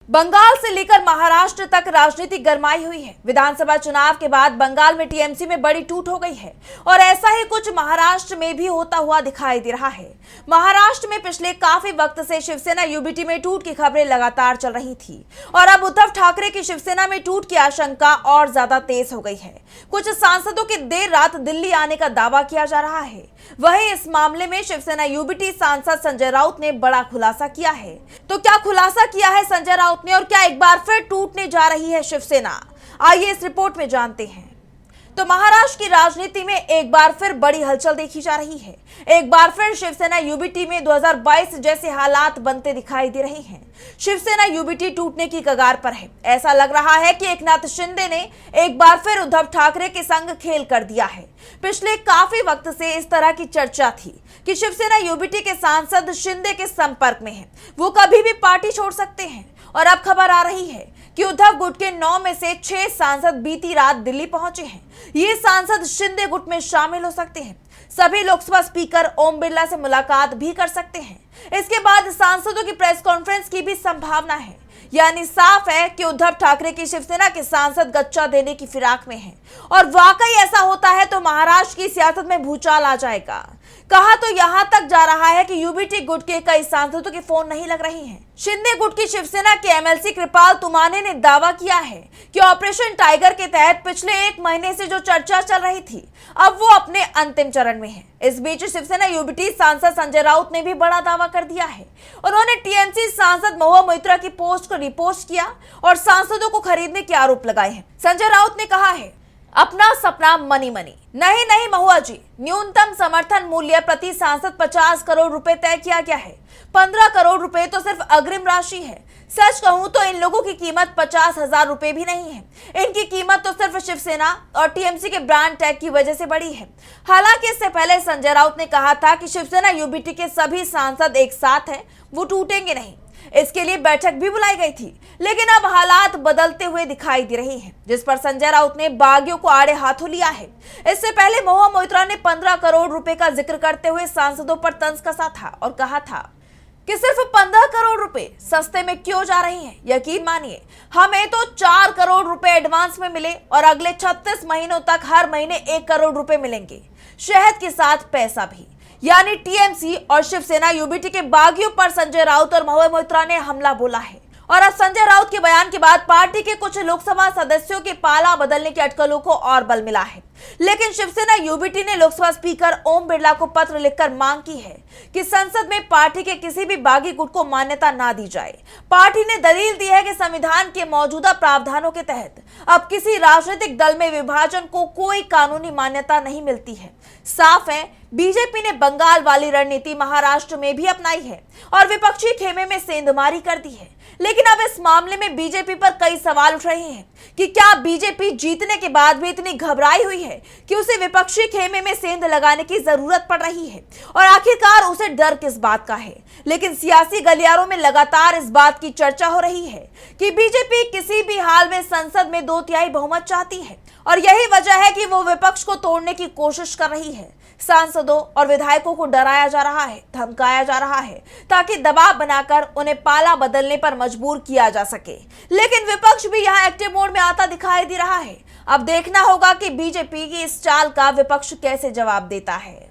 बंगाल से लेकर महाराष्ट्र तक राजनीति गरमाई हुई है। विधानसभा चुनाव के बाद बंगाल में टीएमसी में बड़ी टूट हो गई है और ऐसा ही कुछ महाराष्ट्र में भी होता हुआ दिखाई दे रहा है। महाराष्ट्र में पिछले काफी वक्त से शिवसेना यूबीटी में टूट की खबरें लगातार चल रही थी और अब उद्धव ठाकरे की शिवसेना में टूट की आशंका और ज्यादा तेज हो गई है। कुछ सांसदों के देर रात दिल्ली आने का दावा किया जा रहा है। वहीं इस मामले में शिवसेना यूबीटी सांसद संजय राउत ने बड़ा खुलासा किया है। तो क्या खुलासा किया है संजय राउत ने और क्या एक बार फिर टूटने जा रही है शिवसेना? आइए इस रिपोर्ट में जानते हैं। तो महाराष्ट्र की राजनीति में एक बार फिर बड़ी हलचल देखी जा रही है। एक बार फिर शिवसेना यूबीटी में 2022 जैसे हालात बनते दिखाई दे रहे हैं। शिवसेना यूबीटी टूटने की कगार पर है। ऐसा लग रहा है कि एकनाथ शिंदे ने एक बार फिर उद्धव ठाकरे के संग खेल कर दिया है। पिछले काफी वक्त से इस तरह की चर्चा थी कि शिवसेना यूबीटी के सांसद शिंदे के संपर्क में हैं। वो कभी भी पार्टी छोड़ सकते हैं और अब खबर आ रही है कि उद्धव गुट के 9 में से 6 सांसद बीती रात दिल्ली पहुंचे हैं। ये सांसद शिंदे गुट में शामिल हो सकते हैं। सभी लोकसभा स्पीकर ओम बिरला से मुलाकात भी कर सकते हैं। इसके बाद सांसदों की प्रेस कॉन्फ्रेंस की भी संभावना है। यानी साफ है कि उद्धव ठाकरे की शिवसेना के सांसद गच्चा देने की फिराक में हैं और वाकई ऐसा होता है तो महाराष्ट्र की सियासत में भूचाल आ जाएगा। कहा तो यहां तक जा रहा है कि यूबीटी गुट के कई सांसदों के फोन नहीं लग रहे हैं। शिंदे गुट की शिवसेना के एमएलसी कृपाल तुमाने ने दावा किया है कि ऑपरेशन टाइगर के तहत पिछले 1 महीने से जो चर्चा चल रही थी अब वो अपने अंतिम चरण में है। इस बीच शिवसेना यूबीटी सांसद संजय राउत ने भी बड़ा दावा कर दिया है। उन्होंने टीएमसी सांसद महुआ मोइत्रा की पोस्ट को रिपोस्ट किया और सांसदों को खरीदने के आरोप लगाए हैं। संजय राउत ने कहा है, अपना सपना मनी मनी नहीं महुआ जी, न्यूनतम समर्थन मूल्य प्रति सांसद 50 करोड़ रुपए तय किया गया है। 15 करोड़ रुपए तो सिर्फ अग्रिम राशि है। सच कहूं तो इन लोगों की कीमत 50,000 रुपए भी नहीं है। इनकी कीमत तो सिर्फ शिवसेना और टीएमसी के ब्रांड टैग की वजह से बढ़ी है। हालांकि इससे पहले संजय राउत ने कहा था कि शिवसेना यूबीटी के सभी सांसद एक साथ हैं, वो टूटेंगे नहीं। इसके लिए बैठक भी बुलाई गई थी, लेकिन अब हालात बदलते हुए दिखाई दे रहे हैं, जिस पर संजय राउत ने बागियों को आड़े हाथों लिया है। इससे पहले महुआ मोइत्रा ने 15 करोड़ रुपए का जिक्र करते हुए सांसदों पर तंज कसा था और कहा था कि सिर्फ 15 करोड़ रुपए सस्ते में क्यों जा रहे हैं। यकीन मानिए, हमें तो 4 करोड़ रुपए एडवांस में मिले और अगले 36 महीनों तक हर महीने 1 करोड़ रुपए मिलेंगे, शहद के साथ पैसा भी। यानी टीएमसी और शिवसेना यूबीटी के बागियों पर संजय राउत और महुआ मोइत्रा ने हमला बोला है। और अब संजय राउत के बयान के बाद पार्टी के कुछ लोकसभा सदस्यों के पाला बदलने की अटकलों को और बल मिला है। लेकिन शिवसेना यूबीटी ने लोकसभा स्पीकर ओम बिरला को पत्र लिखकर मांग की है कि संसद में पार्टी के किसी भी बागी गुट को मान्यता ना दी जाए। पार्टी ने दलील दी है कि संविधान के मौजूदा प्रावधानों के तहत अब किसी राजनीतिक दल में विभाजन को कोई कानूनी मान्यता नहीं मिलती है। साफ है, बीजेपी ने बंगाल वाली रणनीति महाराष्ट्र में भी अपनाई है और विपक्षी खेमे में सेंधमारी कर दी है। लेकिन अब इस मामले में बीजेपी पर कई सवाल उठ रहे हैं कि क्या बीजेपी जीतने के बाद भी इतनी घबराई हुई है कि उसे विपक्षी खेमे में सेंध लगाने की जरूरत पड़ रही है और आखिरकार उसे डर किस बात का है। लेकिन सियासी गलियारों में लगातार इस बात की चर्चा हो रही है कि बीजेपी किसी भी हाल में संसद में 2/3 बहुमत चाहती है और यही वजह है कि वो विपक्ष को तोड़ने की कोशिश कर रही है। सांसदों और विधायकों को डराया जा रहा है, धमकाया जा रहा है ताकि दबाव बनाकर उन्हें पाला बदलने पर मजबूर किया जा सके। लेकिन विपक्ष भी यहां एक्टिव मोड में आता दिखाई दे रहा है। अब देखना होगा कि बीजेपी की इस चाल का विपक्ष कैसे जवाब देता है।